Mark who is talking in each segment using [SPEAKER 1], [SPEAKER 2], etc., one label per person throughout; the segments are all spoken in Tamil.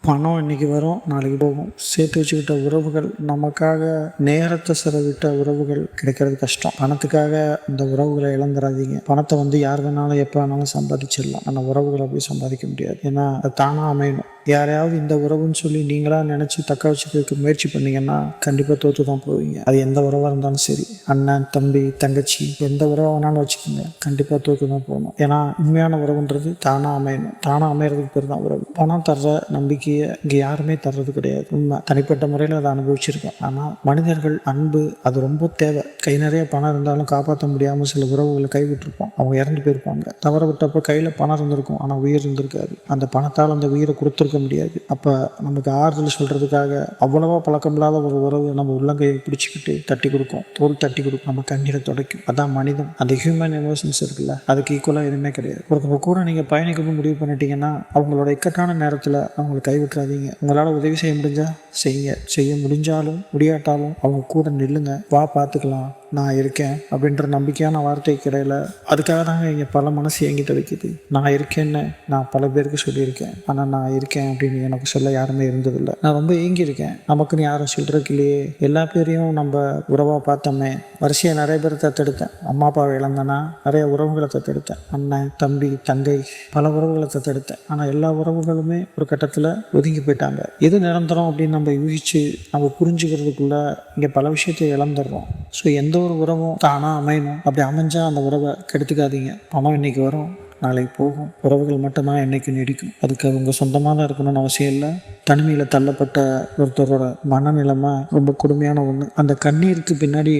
[SPEAKER 1] பணம் இன்னைக்கு வரும், நாளைக்கு போகும். சேர்த்து வச்சுக்கிட்ட உறவுகள், நமக்காக நேரத்தை செலவிட்ட உறவுகள் கிடைக்கிறது கஷ்டம். பணத்துக்காக இந்த உறவுகளை இழந்துடாதீங்க. பணத்தை யார் வேணாலும் எப்போ வேணாலும் சம்பாதிச்சிடலாம், ஆனால் உறவுகளை அப்படி சம்பாதிக்க முடியாது. ஏன்னா அது தானாக அமையணும். யாரையாவது இந்த உறவுன்னு சொல்லி நீங்களாக நினச்சி தக்க வச்சுக்கிறதுக்கு முயற்சி பண்ணீங்கன்னா கண்டிப்பாக தோற்று தான் போவீங்க. அது எந்த உறவாக இருந்தாலும் சரி, அண்ணன் தம்பி தங்கச்சி எந்த உறவாக வேணாலும் வச்சுக்கோங்க, கண்டிப்பாக தோற்று தான் போகணும். ஏன்னா உண்மையான உறவுன்றது தானாக அமையணும். தானாக அமையறதுக்கு பேர் தான் உறவு. பணம் தர்ற நம்பிக்கையை இங்கே யாருமே தர்றது கிடையாது. உண்மை. தனிப்பட்ட முறையில் அதை அனுபவிச்சிருக்கேன். ஆனால் மனிதர்கள் அன்பு அது ரொம்ப தேவை. கை நிறைய பணம் இருந்தாலும் காப்பாற்ற முடியாமல் சில உறவுகளை கைவிட்டிருப்போம். அவங்க இறந்து போயிருப்பாங்க. தவற விட்டப்போ கையில் பணம் இருந்திருக்கும், ஆனால் உயிர் இருந்திருக்காது. அந்த பணத்தால் அந்த உயிரை கொடுத்துருக்க முடியாது. அப்போ நமக்கு ஆறுதல் சொல்கிறதுக்காக அவ்வளவா பழக்கமில்லாத ஒரு உறவு நம்ம உள்ளங்கையை பிடிச்சிக்கிட்டு தட்டி கொடுக்கும், தோல் தட்டி கொடுக்கும், நம்ம கண்ணீரை துடைக்கும். அதான் மனிதம். அந்த ஹியூமன் எமோஷன்ஸ் இருக்குல்ல, அதுக்கு ஈக்குவலாக எதுவுமே கிடையாது. ஒருத்தவங்க கூட நீங்கள் பயணிக்கணும் முடிவு பண்ணிட்டீங்கன்னா அவங்களோட இக்கட்டான நேரத்தில் அவங்களை கைவிட்டுறாதீங்க. உங்களால் உதவி செய்ய முடிஞ்சால் செய்யுங்க. செய்ய முடிஞ்சாலும் முடியாட்டாலும் அவங்க கூட நில்லுங்க. வா பார்த்துக்கலாம், நான் இருக்கேன் அப்படின்ற நம்பிக்கையான வார்த்தைக்கு இடையில அதுக்காக தாங்க இங்கே பல மனசு ஏங்கி தவிக்குது. நான் இருக்கேன்னு நான் பல பேருக்கு சொல்லியிருக்கேன், ஆனால் நான் இருக்கேன் அப்படின்னு எனக்கு சொல்ல யாருமே இருந்ததில்லை. நான் ரொம்ப ஏங்கியிருக்கேன். நமக்குன்னு யாரும் சொல்கிறதுக்கு இல்லையே. எல்லா பேரையும் நம்ம உறவாக பார்த்தோமே. வரிசையை நிறைய பேர் தத்தெடுத்தேன். அம்மா அப்பாவை இழந்தேன்னா நிறைய உறவுகளை தத்தெடுத்தேன். அண்ணன் தம்பி தங்கை பல உறவுகளை தத்தெடுத்தேன். ஆனால் எல்லா உறவுகளுமே ஒரு கட்டத்தில் ஒதுங்கி போயிட்டாங்க. எது நிரந்தரம் அப்படின்னு நம்ம யூகிச்சு நம்ம புரிஞ்சுக்கிறதுக்குள்ள இங்கே பல விஷயத்தை இழந்துடுறோம். ஸோ எந்த ஒரு உறவும் தானாக அமையணும். அப்படி அமைஞ்சா அந்த உறவை கெடுத்துக்காதீங்க. பணம் இன்னைக்கு வரும், நாளைக்கு போகும். உறவுகள் மட்டும்தான் என்னைக்கு நீடிக்கும். அதுக்கு அவங்க சொந்தமாக இருக்கணும்னு அவசியம் இல்லை. தனிமையில் தள்ளப்பட்ட ஒருத்தரோட மனநிலைமை ரொம்ப கொடுமையான ஒன்று. அந்த கண்ணீருக்கு பின்னாடி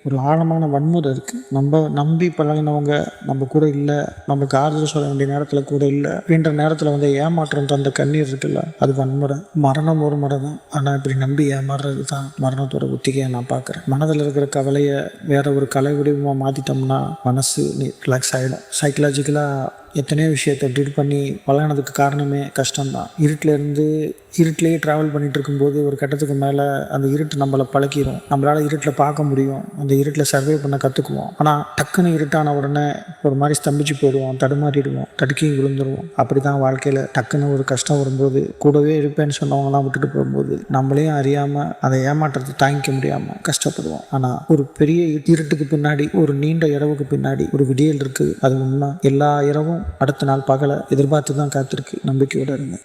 [SPEAKER 1] ஒரு ஆழமான வன்முறை இருக்குது. நம்ம நம்பி பழகினவங்க நம்ம கூட இல்லை, நமக்கு ஆறுதல் சொல்ல வேண்டிய நேரத்தில் கூட இல்லை அப்படின்ற நேரத்தில் ஏமாற்றம் தந்த கண்ணீர் இருக்குல்ல, அது வன்முறை. மரணம் ஒரு முறை தான், ஆனால் இப்படி நம்பி ஏமாறுறது தான் மரணத்தோட ஒத்திகையை நான் பார்க்குறேன். மனதில் இருக்கிற கவலையை வேற ஒரு கலை வடிவமாக மாற்றிட்டோம்னா மனசு ரிலாக்ஸ் ஆகிடும். சைக்கலாஜிக்கலாக எத்தனையோ விஷயத்தை டீல் பண்ணி பழகினதுக்கு காரணமே கஷ்டம்தான். இருட்டிலேயே ட்ராவல் பண்ணிகிட்டு இருக்கும்போது ஒரு கட்டத்துக்கு மேலே அந்த இருட்டு நம்மளை பழக்கிடும். நம்மளால் இருட்டில் பார்க்க முடியும், அந்த இருட்டில் சர்வே பண்ண கற்றுக்குவோம். ஆனால் டக்குன்னு இருட்டான உடனே ஒரு மாதிரி ஸ்தம்பிச்சு போயிடுவோம், தடுமாறிடுவோம், தடுக்கி விழுந்துருவோம். அப்படி தான் வாழ்க்கையில் டக்குன்னு ஒரு கஷ்டம் வரும்போது கூடவே இருப்பேன்னு சொன்னவங்களாம் விட்டுட்டு போகும்போது நம்மளையும் அறியாமல் அதை ஏமாற்றத்தை தாங்கிக்க முடியாமல் கஷ்டப்படுவோம். ஆனால் ஒரு பெரிய இருட்டுக்கு பின்னாடி, ஒரு நீண்ட இரவுக்கு பின்னாடி ஒரு விடியல் இருக்குது. அது உண்மை. எல்லா இரவும் அடுத்த நாள் பகலை எதிர்பார்த்து தான் காத்திருக்கு. நம்பிக்கையோடு இருங்க.